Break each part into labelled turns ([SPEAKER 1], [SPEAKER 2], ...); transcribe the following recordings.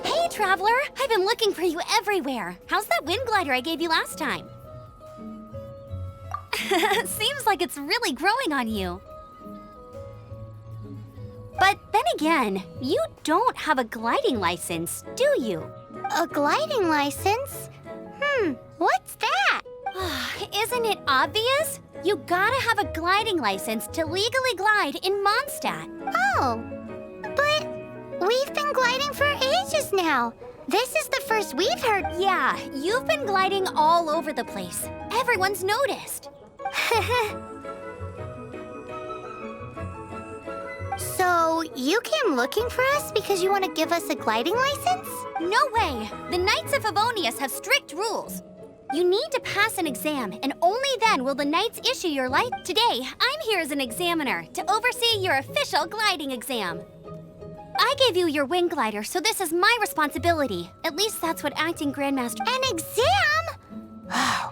[SPEAKER 1] Hey, Traveler! I've been looking for you everywhere. How's that wind glider I gave you last time? Seems like it's really growing on you. But then again, you don't have a gliding license, do you?
[SPEAKER 2] A gliding license? What's that?
[SPEAKER 1] Isn't it obvious? You gotta have a gliding license to legally glide in Mondstadt.
[SPEAKER 2] Oh, but we've been gliding for ages now. This is the first we've heard.
[SPEAKER 1] Yeah, you've been gliding all over the place. Everyone's noticed.
[SPEAKER 2] So, you came looking for us because you want to give us a gliding license?
[SPEAKER 1] No way! The Knights of Favonius have strict rules. You need to pass an exam, and only then will the Knights issue your license. Today, I'm here as an examiner to oversee your official gliding exam. I gave you your wing glider, so this is my responsibility. At least that's what acting Grandmaster...
[SPEAKER 2] An exam?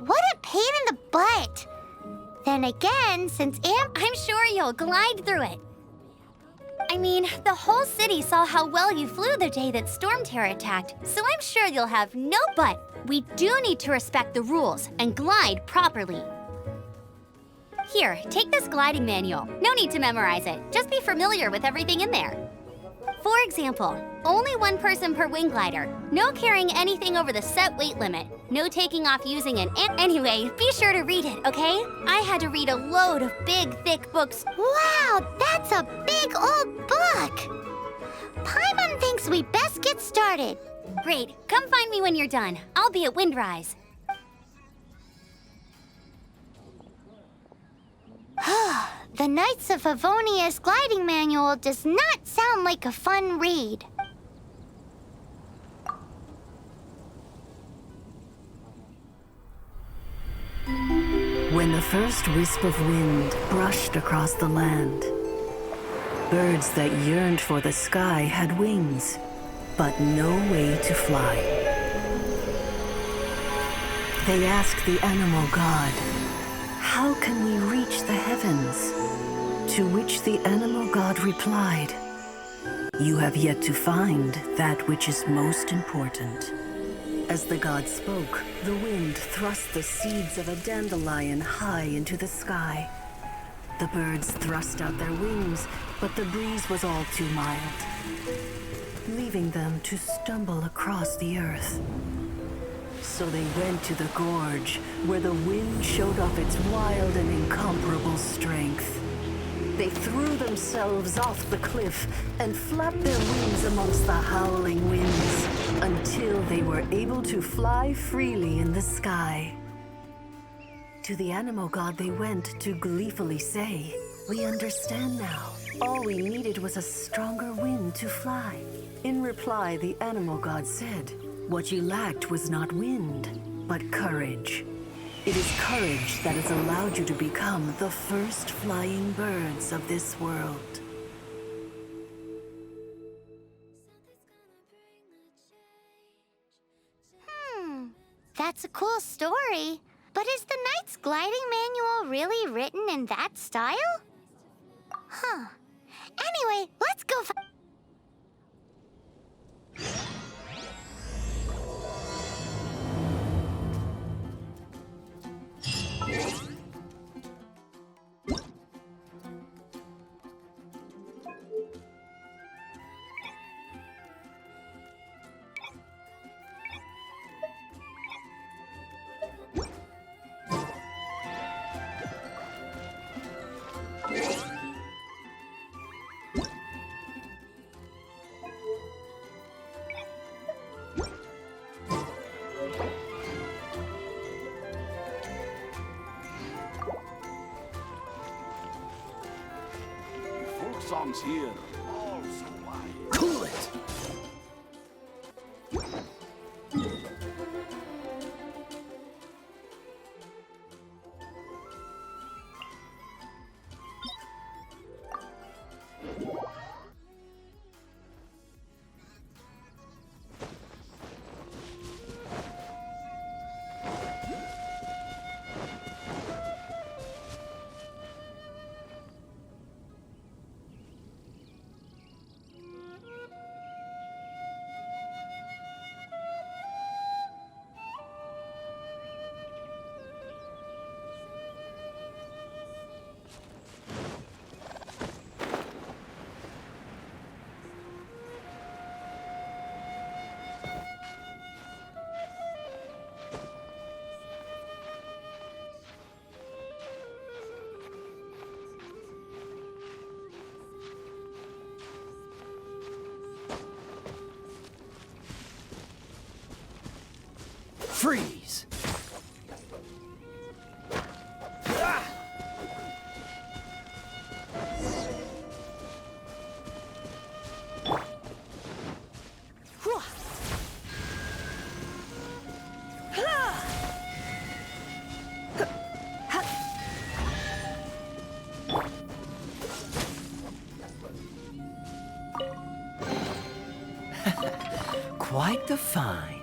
[SPEAKER 2] What a pain in the butt. Then again, since
[SPEAKER 1] I'm sure you'll glide through it. I mean, the whole city saw how well you flew the day that Storm Terror attacked, so I'm sure you'll have no but. We do need to respect the rules and glide properly. Here, take this gliding manual. No need to memorize it. Just be familiar with everything in there. For example, only one person per wing glider. No carrying anything over the set weight limit. No taking off using an... Anyway, be sure to read it, okay? I had to read a load of big, thick books.
[SPEAKER 2] Wow, that's a big old book! Paimon thinks we best get started.
[SPEAKER 1] Great. Come find me when you're done. I'll be at Windrise.
[SPEAKER 2] The Knights of Favonius gliding manual does not sound like a fun read.
[SPEAKER 3] When the first wisp of wind brushed across the land, birds that yearned for the sky had wings, but no way to fly. They asked the animal god, "How can we reach the heavens?" To which the animal god replied, "You have yet to find that which is most important." As the god spoke, the wind thrust the seeds of a dandelion high into the sky. The birds thrust out their wings, but the breeze was all too mild, leaving them to stumble across the earth. So they went to the gorge, where the wind showed off its wild and incomparable strength. They threw themselves off the cliff and flapped their wings amongst the howling winds until they were able to fly freely in the sky. To the animal god they went to gleefully say, "We understand now. All we needed was a stronger wind to fly." In reply, the animal god said, "What you lacked was not wind, but courage. It is courage that has allowed you to become the first flying birds of this world."
[SPEAKER 2] That's a cool story. But is the Knight's gliding manual really written in that style? Anyway, let's go
[SPEAKER 4] Songs here. All so wide.
[SPEAKER 5] Cool it! Freeze! Ah! Quite the find.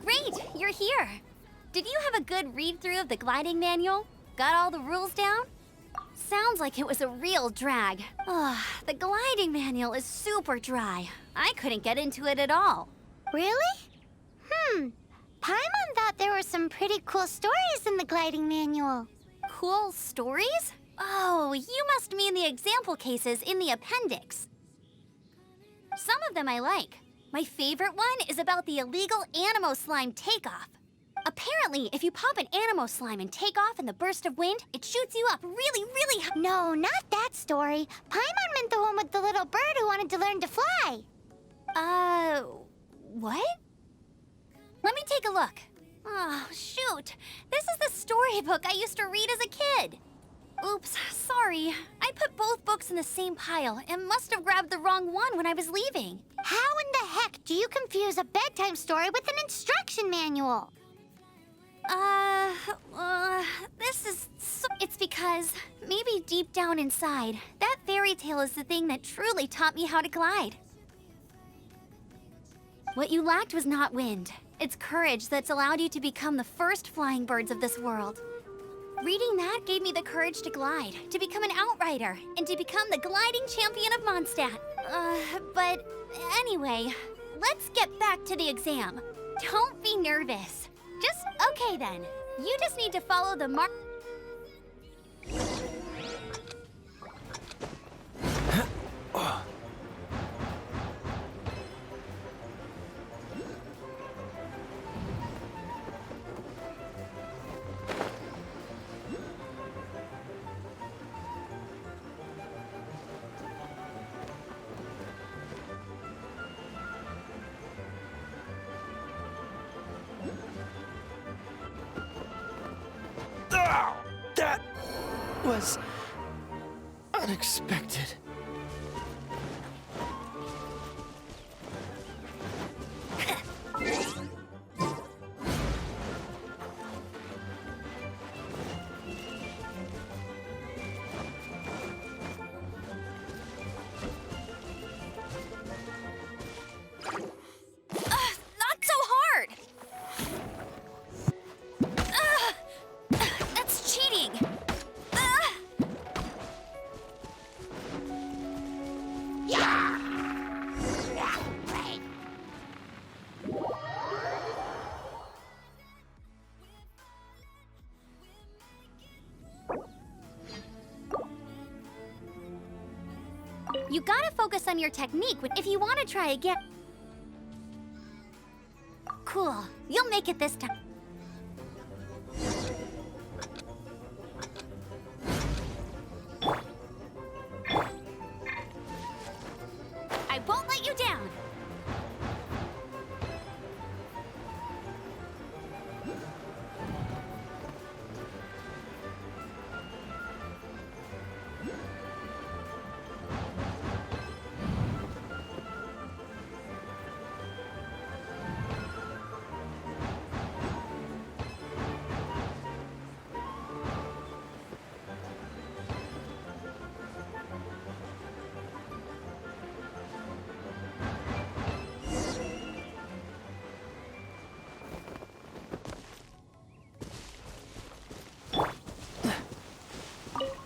[SPEAKER 1] Great, you're here. Did you have a good read-through of the gliding manual? Got all the rules down? Sounds like it was a real drag. Ugh, the gliding manual is super dry. I couldn't get into it at all.
[SPEAKER 2] Really? Paimon thought there were some pretty cool stories in the gliding manual.
[SPEAKER 1] Cool stories? Oh, you must mean the example cases in the appendix. Some of them I like. My favorite one is about the illegal Animo slime takeoff. Apparently, if you pop an Animo slime and take off in the burst of wind, it shoots you up really, really high.
[SPEAKER 2] No, not that story. Paimon meant the one with the little bird who wanted to learn to fly.
[SPEAKER 1] What? Let me take a look. Oh, shoot. This is the storybook I used to read as a kid. Oops, sorry. I put both books in the same pile and must have grabbed the wrong one when I was leaving.
[SPEAKER 2] How in the heck do you confuse a bedtime story with an instruction manual?
[SPEAKER 1] This is so... It's because maybe deep down inside, that fairy tale is the thing that truly taught me how to glide. What you lacked was not wind. It's courage that's allowed you to become the first flying birds of this world. Reading that gave me the courage to glide, to become an outrider, and to become the gliding champion of Mondstadt. But anyway, let's get back to the exam. Don't be nervous. Okay then. You just need to follow the mark.
[SPEAKER 5] That was unexpected.
[SPEAKER 1] Not so hard! That's cheating! You gotta focus on your technique if you want to try again. Cool. You'll make it this time. I won't let you down.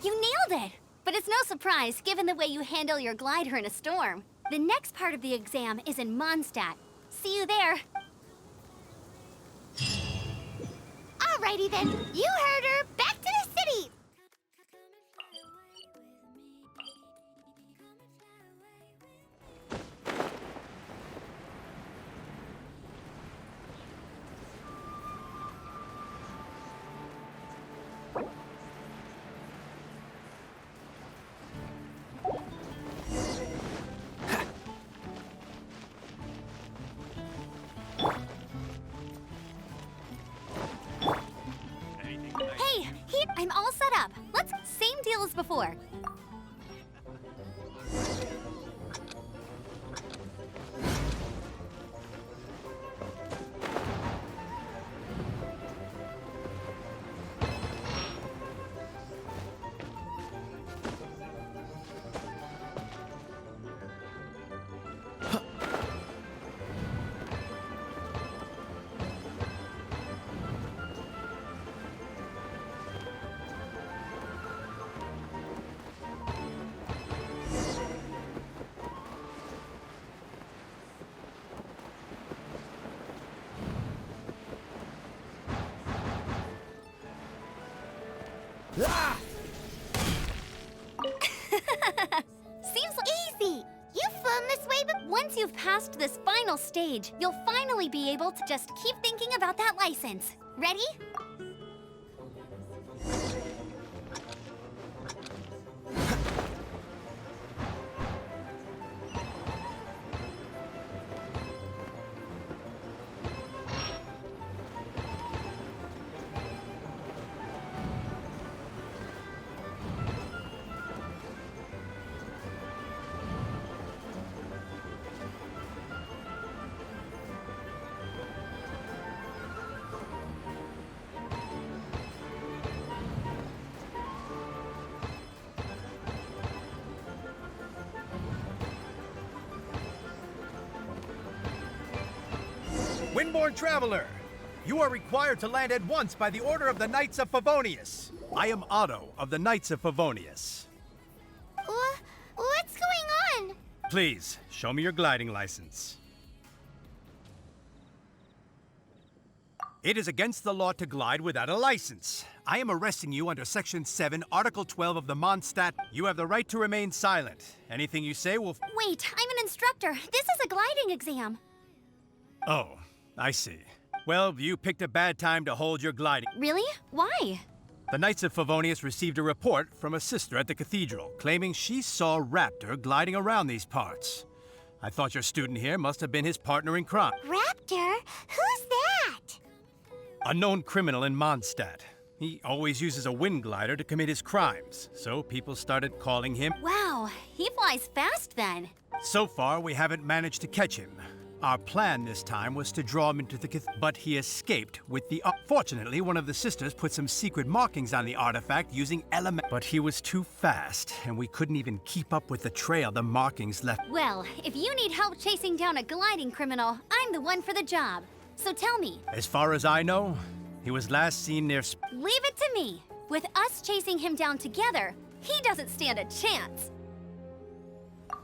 [SPEAKER 1] You nailed it! But it's no surprise, given the way you handle your glider in a storm. The next part of the exam is in Mondstadt. See you there.
[SPEAKER 2] Alrighty then, you heard her. Back to the city.
[SPEAKER 1] before.
[SPEAKER 5] Ah!
[SPEAKER 1] Seems easy! You've flown this way, but once you've passed this final stage, you'll finally be able to just keep thinking about that license. Ready?
[SPEAKER 6] Windborne Traveler, you are required to land at once by the order of the Knights of Favonius. I am Otto of the Knights of Favonius.
[SPEAKER 2] What's going on?
[SPEAKER 6] Please, show me your gliding license. It is against the law to glide without a license. I am arresting you under Section 7, Article 12 of the Mondstadt. You have the right to remain silent. Anything you say will...
[SPEAKER 1] Wait, I'm an instructor. This is a gliding exam.
[SPEAKER 6] Oh, I see. Well, you picked a bad time to hold your gliding.
[SPEAKER 1] Really? Why?
[SPEAKER 6] The Knights of Favonius received a report from a sister at the cathedral claiming she saw Raptor gliding around these parts. I thought your student here must have been his partner in crime.
[SPEAKER 2] Raptor? Who's that?
[SPEAKER 6] A known criminal in Mondstadt. He always uses a wind glider to commit his crimes, so people started calling him.
[SPEAKER 1] Wow, he flies fast then.
[SPEAKER 6] So far, we haven't managed to catch him. Our plan this time was to draw him into the but he escaped with the... Fortunately, one of the sisters put some secret markings on the artifact using element... But he was too fast, and we couldn't even keep up with the trail the markings left.
[SPEAKER 1] Well, if you need help chasing down a gliding criminal, I'm the one for the job. So tell me.
[SPEAKER 6] As far as I know, he was last seen near...
[SPEAKER 1] Leave it to me. With us chasing him down together, he doesn't stand a chance.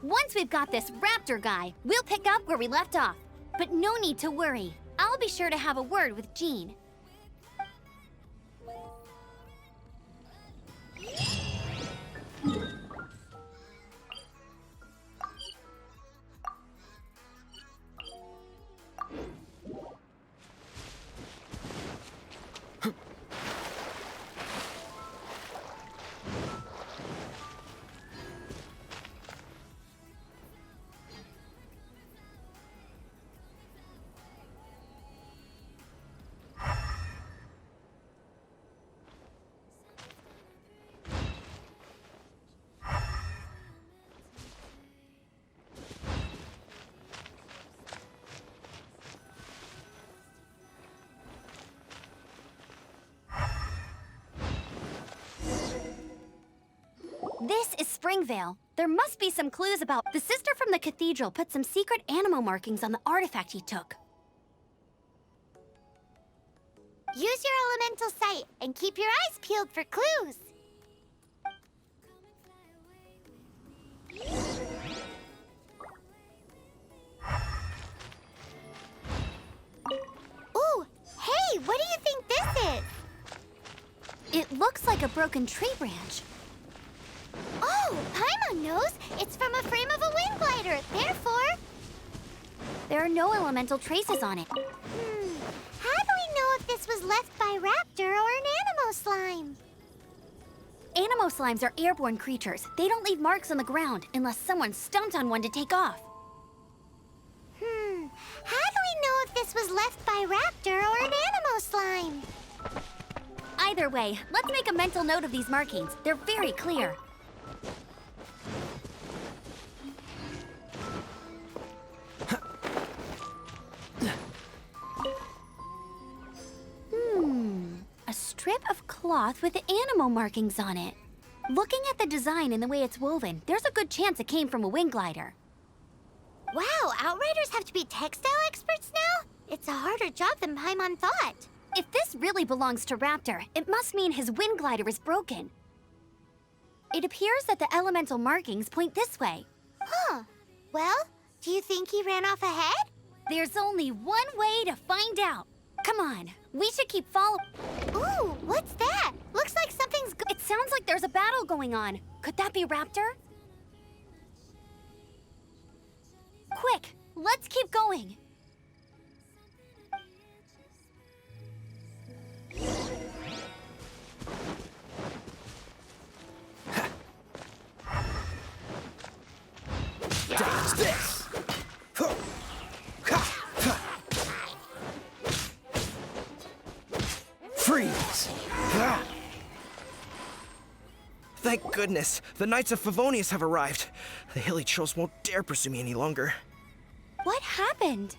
[SPEAKER 1] Once we've got this Raptor guy, we'll pick up where we left off. But no need to worry. I'll be sure to have a word with Jean. This is Springvale. There must be some clues about... The sister from the cathedral put some secret animal markings on the artifact he took.
[SPEAKER 2] Use your elemental sight and keep your eyes peeled for clues. Ooh, hey, what do you think this is?
[SPEAKER 1] It looks like a broken tree branch.
[SPEAKER 2] Oh, Paimon knows. It's from a frame of a wind glider. Therefore...
[SPEAKER 1] There are no elemental traces on it.
[SPEAKER 2] How do we know if this was left by Raptor or an Animo slime?
[SPEAKER 1] Animo slimes are airborne creatures. They don't leave marks on the ground unless someone stomped on one to take off.
[SPEAKER 2] How do we know if this was left by Raptor or an Animo slime?
[SPEAKER 1] I Either way, let's make a mental note of these markings. They're very clear. A strip of cloth with animal markings on it. Looking at the design and the way it's woven, there's a good chance it came from a wing glider.
[SPEAKER 2] Wow, Outriders have to be textile experts now? It's a harder job than Paimon thought.
[SPEAKER 1] If this really belongs to Raptor, it must mean his wind glider is broken. It appears that the elemental markings point this way.
[SPEAKER 2] Huh. Well, do you think he ran off ahead?
[SPEAKER 1] There's only one way to find out. Come on, we should keep following.
[SPEAKER 2] Ooh, what's that? Looks like something's
[SPEAKER 1] It sounds like there's a battle going on. Could that be Raptor? Quick, let's keep going.
[SPEAKER 5] Dodge this! Freeze! Thank goodness, the Knights of Favonius have arrived. The hilly trolls won't dare pursue me any longer.
[SPEAKER 1] What happened?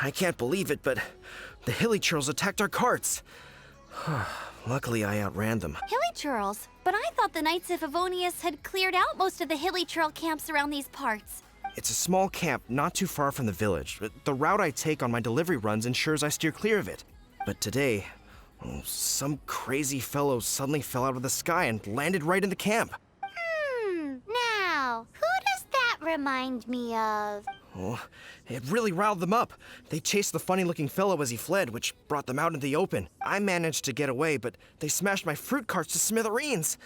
[SPEAKER 5] I can't believe it, but the hilly trolls attacked our carts. Luckily, I outran them.
[SPEAKER 1] Hilly Churls? But I thought the Knights of Favonius had cleared out most of the hilly trail camps around these parts.
[SPEAKER 5] It's a small camp not too far from the village. The route I take on my delivery runs ensures I steer clear of it. But today, some crazy fellow suddenly fell out of the sky and landed right in the camp.
[SPEAKER 2] Now, who does that remind me of?
[SPEAKER 5] Oh, it really riled them up. They chased the funny-looking fellow as he fled, which brought them out into the open. I managed to get away, but they smashed my fruit carts to smithereens.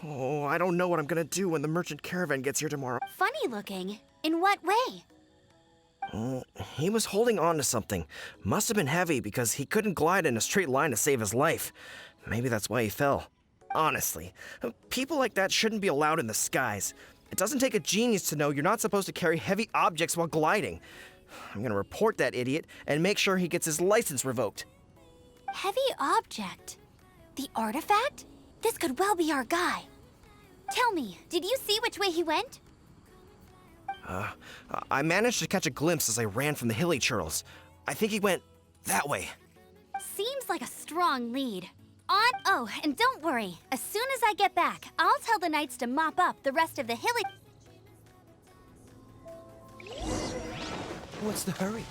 [SPEAKER 5] Oh, I don't know what I'm gonna do when the merchant caravan gets here tomorrow.
[SPEAKER 1] Funny looking. In what way?
[SPEAKER 5] Oh, he was holding on to something. Must have been heavy because he couldn't glide in a straight line to save his life. Maybe that's why he fell. Honestly, people like that shouldn't be allowed in the skies. It doesn't take a genius to know you're not supposed to carry heavy objects while gliding. I'm gonna report that idiot and make sure he gets his license revoked.
[SPEAKER 1] Heavy object? The artifact? This could well be our guy. Tell me, did you see which way he went?
[SPEAKER 5] I managed to catch a glimpse as I ran from the hilly churls. I think he went that way.
[SPEAKER 1] Seems like a strong lead. Oh, and don't worry. As soon as I get back, I'll tell the knights to mop up the rest of the hilly...
[SPEAKER 5] What's the hurry?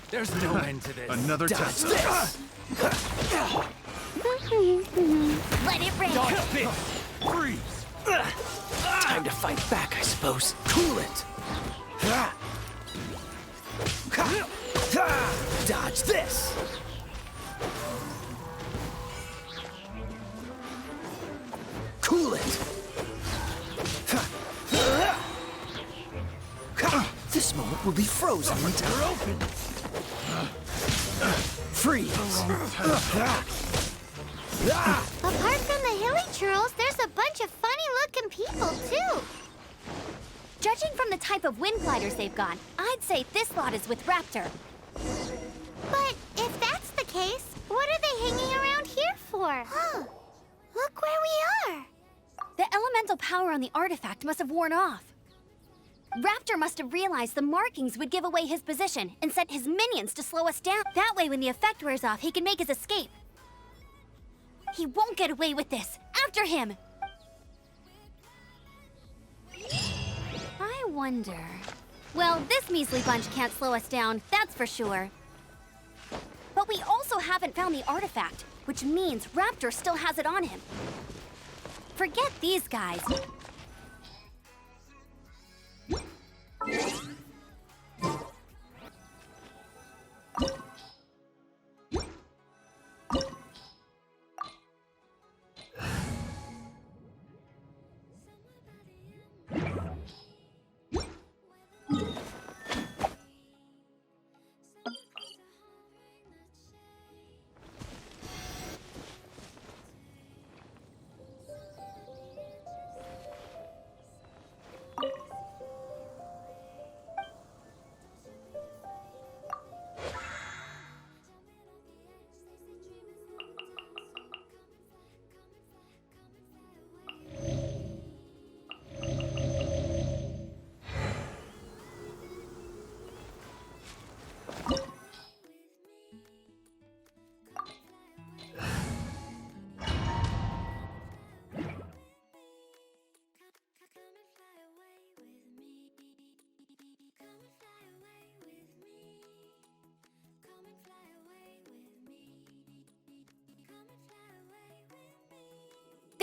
[SPEAKER 7] There's no end to this.
[SPEAKER 6] Another
[SPEAKER 5] Dodge
[SPEAKER 6] test.
[SPEAKER 5] this!
[SPEAKER 1] Let it rain!
[SPEAKER 7] Dodge this! Freeze!
[SPEAKER 5] Time to fight back, I suppose. Cool it! Dodge this! Cool it! This moment will be frozen until
[SPEAKER 7] They're open!
[SPEAKER 5] freeze!
[SPEAKER 2] Apart from the hilly churls, there's a bunch of funny-looking people, too.
[SPEAKER 1] Judging from the type of wind gliders they've got, I'd say this lot is with Raptor.
[SPEAKER 2] But if that's the case, what are they hanging around here for? Huh. Look where we are.
[SPEAKER 1] The elemental power on the artifact must have worn off. Raptor must have realized the markings would give away his position and sent his minions to slow us down. That way, when the effect wears off, he can make his escape. He won't get away with this. After him! I wonder... Well, this measly bunch can't slow us down, that's for sure. But we also haven't found the artifact, which means Raptor still has it on him. Forget these guys.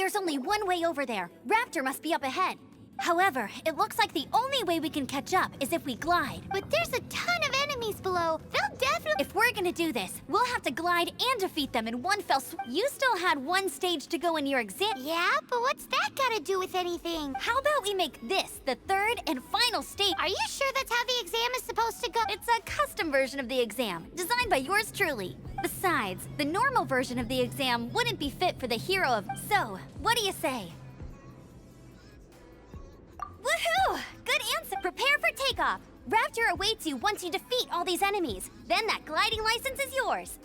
[SPEAKER 1] There's only one way over there. Raptor must be up ahead. However, it looks like the only way we can catch up is if we glide.
[SPEAKER 2] But there's a ton of enemies below. They'll definitely...
[SPEAKER 1] If we're gonna do this, we'll have to glide and defeat them in one fell swoop. You still had one stage to go in your exam.
[SPEAKER 2] Yeah, but what's that got to do with anything?
[SPEAKER 1] How about we make this the third and final stage?
[SPEAKER 2] Are you sure that's how the exam is supposed to go?
[SPEAKER 1] It's a custom version of the exam, designed by yours truly. Besides, the normal version of the exam wouldn't be fit for the hero of... So, what do you say? Woohoo! Good answer! Prepare for takeoff! Raptor awaits you once you defeat all these enemies. Then that gliding license is yours.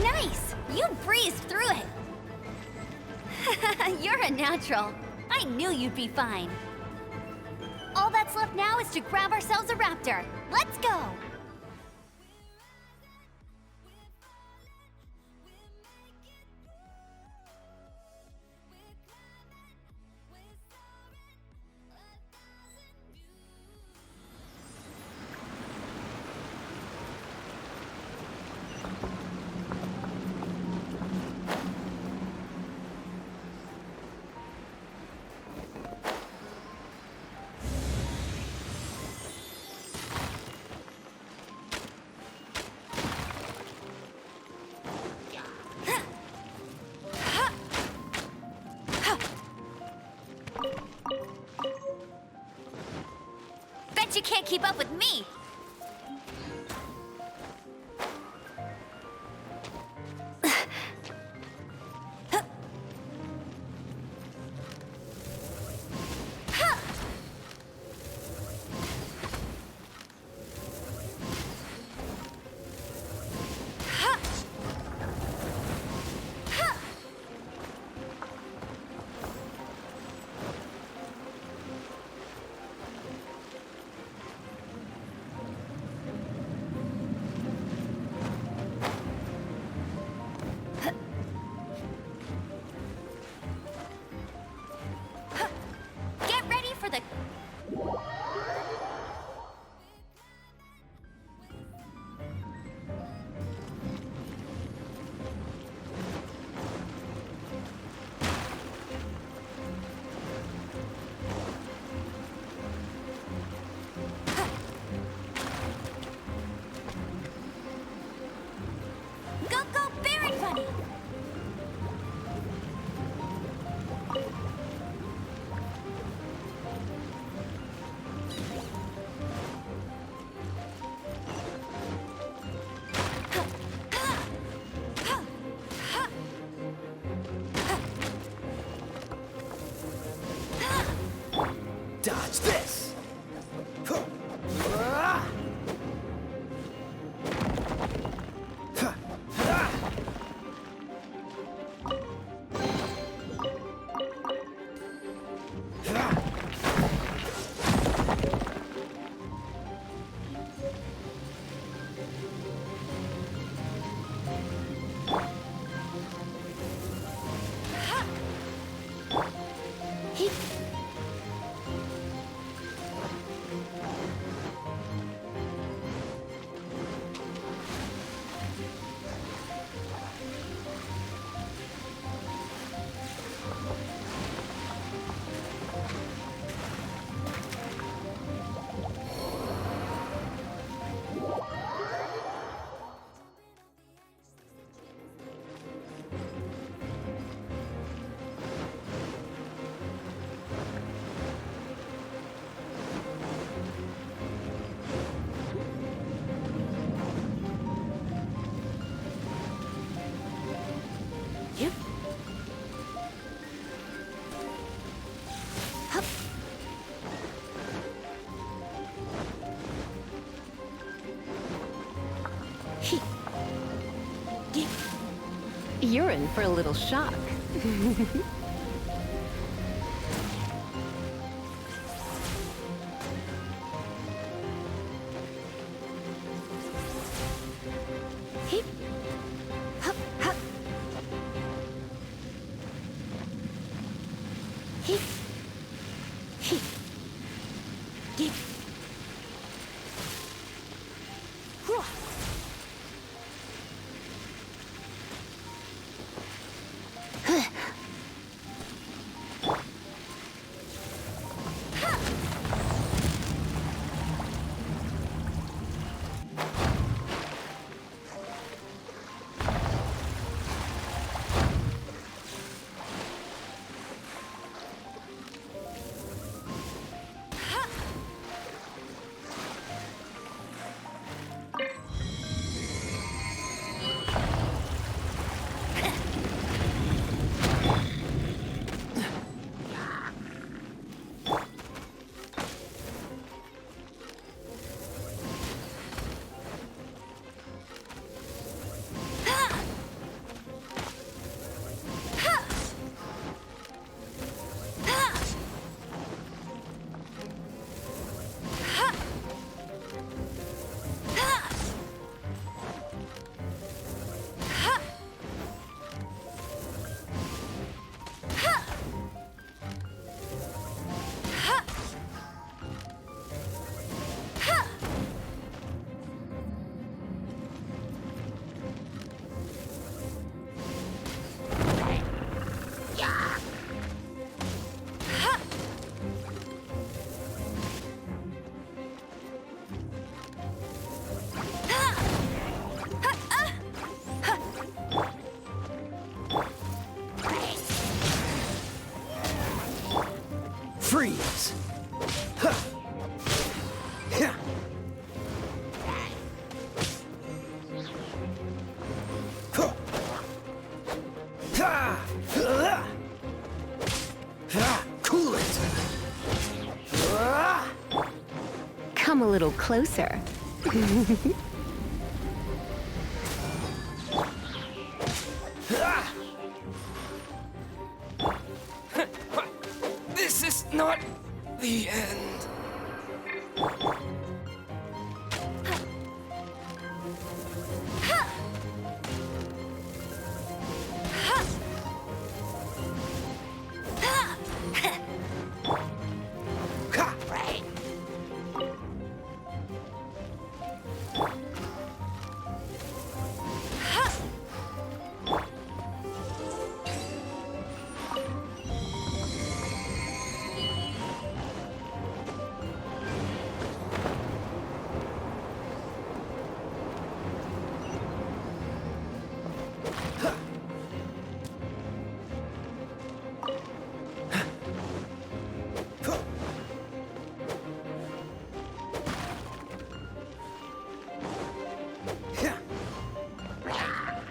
[SPEAKER 1] Nice! You breezed through it! You're a natural. I knew you'd be fine. All that's left now is to grab ourselves a raptor. Let's go! Bet you can't keep up with me!
[SPEAKER 8] You're in for a little shock.
[SPEAKER 2] Heep. Hup, hup. Heep. Heep. Deep. Whew.
[SPEAKER 5] Freeze! Huh. Yeah. Huh. Ha! Cool it!
[SPEAKER 8] Come a little closer.
[SPEAKER 9] This is not the end.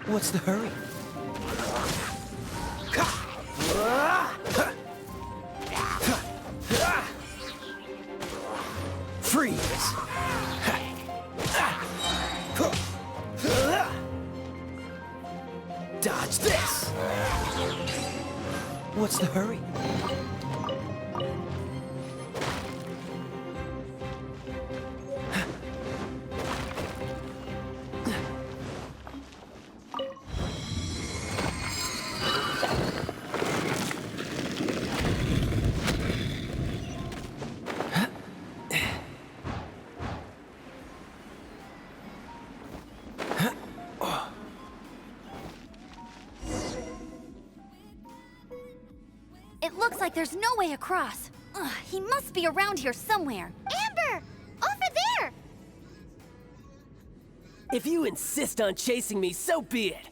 [SPEAKER 5] What's the hurry? Freeze! Dodge this! What's the hurry?
[SPEAKER 1] It looks like there's no way across. Ugh, he must be around here somewhere.
[SPEAKER 2] Amber! Over there!
[SPEAKER 10] If you insist on chasing me, so be it.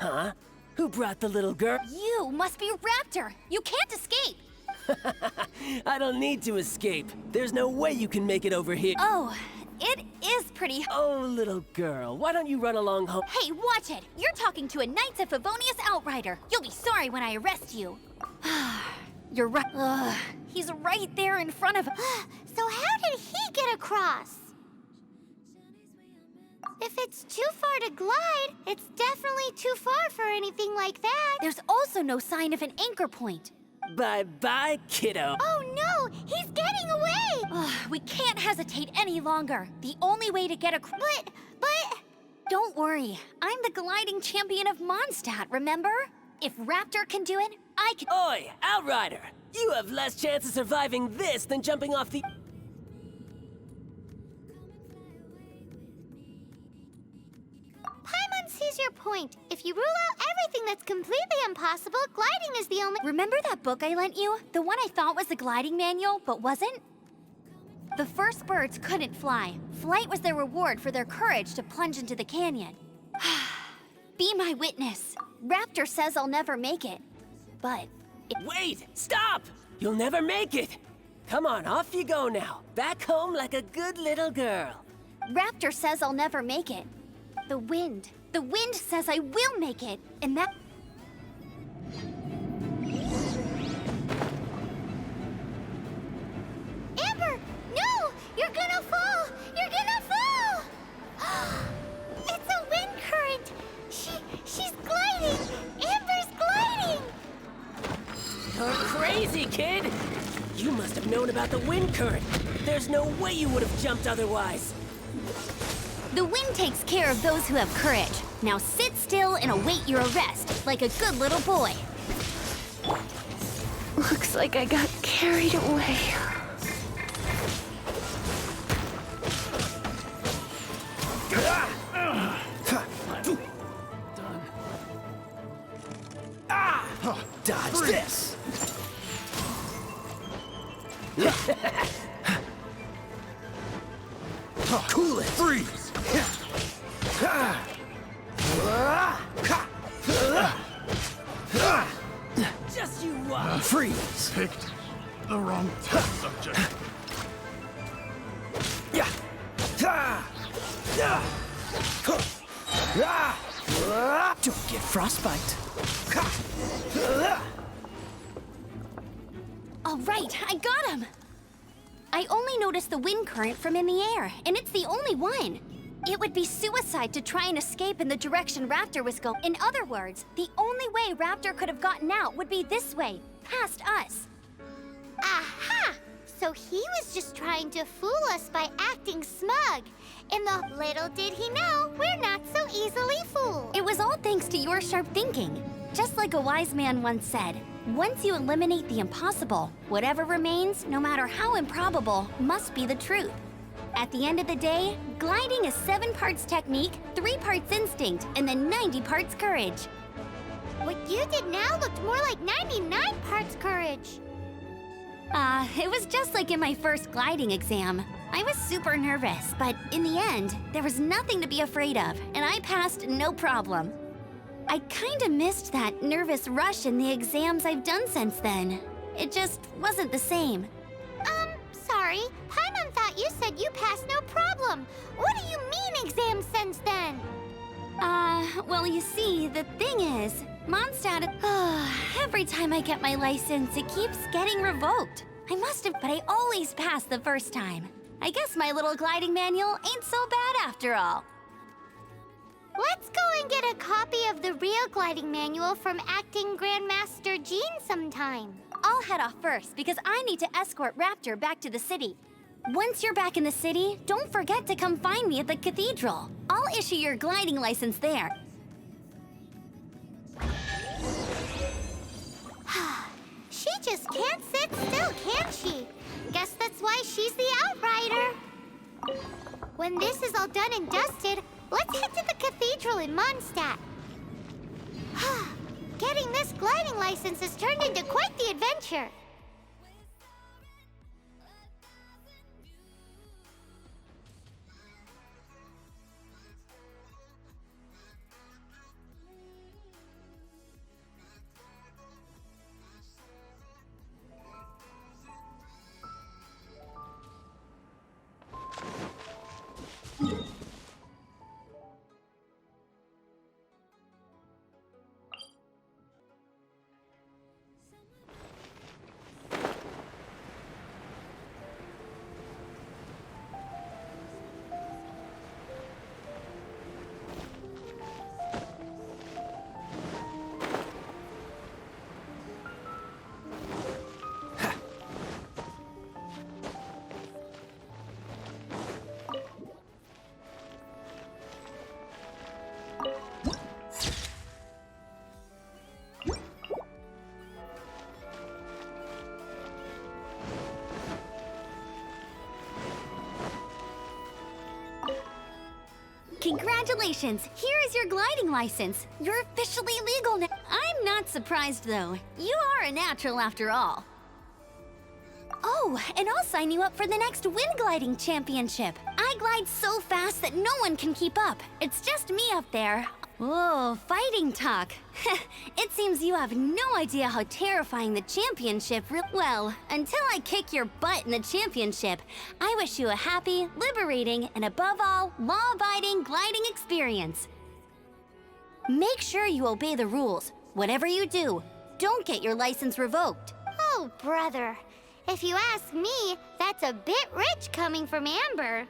[SPEAKER 10] Huh? Who brought the little girl?
[SPEAKER 1] You must be Raptor. You can't escape.
[SPEAKER 10] I don't need to escape. There's no way you can make it over here.
[SPEAKER 1] Oh, it is pretty.
[SPEAKER 10] Oh, little girl, why don't you run along home?
[SPEAKER 1] Hey, watch it. You're talking to a Knights of Favonius outrider. You'll be sorry when I arrest you. You're right. Ugh, he's right there in front of.
[SPEAKER 2] So how did he get across? If it's too far to glide, it's definitely too far for anything like that.
[SPEAKER 1] There's also no sign of an anchor point.
[SPEAKER 10] Bye-bye, kiddo.
[SPEAKER 2] Oh no, he's getting away!
[SPEAKER 1] Ugh, we can't hesitate any longer. The only way to get across.
[SPEAKER 2] But...
[SPEAKER 1] Don't worry, I'm the gliding champion of Mondstadt, remember? If Raptor can do it, I can.
[SPEAKER 10] Oi, Outrider! You have less chance of surviving this than jumping off the...
[SPEAKER 2] Paimon sees your point. If you rule out everything that's completely impossible, gliding is the only...
[SPEAKER 1] Remember that book I lent you? The one I thought was the gliding manual, but wasn't? The first birds couldn't fly. Flight was their reward for their courage to plunge into the canyon. Be my witness. Raptor says I'll never make it. But...
[SPEAKER 10] Wait! Stop! You'll never make it! Come on, off you go now. Back home like a good little girl.
[SPEAKER 1] Raptor says I'll never make it. The wind says I will make it, and that...
[SPEAKER 2] Amber! No! You're gonna fall! You're gonna fall! It's a wind current! She's gliding! Amber's gliding!
[SPEAKER 10] You're crazy, kid! You must have known about the wind current. There's no way you would have jumped otherwise.
[SPEAKER 1] The wind takes care of those who have courage. Now sit still and await your arrest, like a good little boy.
[SPEAKER 8] Looks like I got carried away.
[SPEAKER 5] Dodge this!
[SPEAKER 7] Cool it! Freeze!
[SPEAKER 10] Just you watch.
[SPEAKER 7] Freeze! Picked the wrong subject.
[SPEAKER 5] Don't get frostbite.
[SPEAKER 1] All right, I got him! I only noticed the wind current from in the air, and it's the only one. It would be suicide to try and escape in the direction Raptor was going. In other words, the only way Raptor could have gotten out would be this way, past us.
[SPEAKER 2] Aha! So he was just trying to fool us by acting smug. And little did he know, we're not so easily fooled.
[SPEAKER 1] It was all thanks to your sharp thinking. Just like a wise man once said, once you eliminate the impossible, whatever remains, no matter how improbable, must be the truth. At the end of the day, gliding is 7 parts technique, 3 parts instinct, and then 90 parts courage.
[SPEAKER 2] What you did now looked more like 99 parts courage.
[SPEAKER 1] It was just like in my first gliding exam. I was super nervous, but in the end, there was nothing to be afraid of, and I passed no problem. I kinda missed that nervous rush in the exams I've done since then. It just wasn't the same.
[SPEAKER 2] Sorry. Paimon thought you said you passed no problem. What do you mean exam since then?
[SPEAKER 1] Well, you see, the thing is, Mondstadt, every time I get my license, it keeps getting revoked. I must have, but I always pass the first time. I guess my little gliding manual ain't so bad after all.
[SPEAKER 2] Let's go and get a copy of the real gliding manual from Acting Grandmaster Jean sometime.
[SPEAKER 1] I'll head off first because I need to escort Raptor back to the city. Once you're back in the city, don't forget to come find me at the cathedral. I'll issue your gliding license there.
[SPEAKER 2] She just can't sit still, can she? Guess that's why she's the Outrider. When this is all done and dusted, let's head to the cathedral in Mondstadt. Getting this gliding license has turned into quite the adventure.
[SPEAKER 1] Congratulations! Here is your gliding license. You're officially legal now. I'm not surprised, though. You are a natural after all. Oh, and I'll sign you up for the next wind gliding championship. I glide so fast that no one can keep up. It's just me up there. Whoa, fighting talk. It seems you have no idea how terrifying the championship well, until I kick your butt in the championship, I wish you a happy, liberating, and above all, law-abiding gliding experience. Make sure you obey the rules. Whatever you do, don't get your license revoked.
[SPEAKER 2] Oh, brother. If you ask me, that's a bit rich coming from Amber.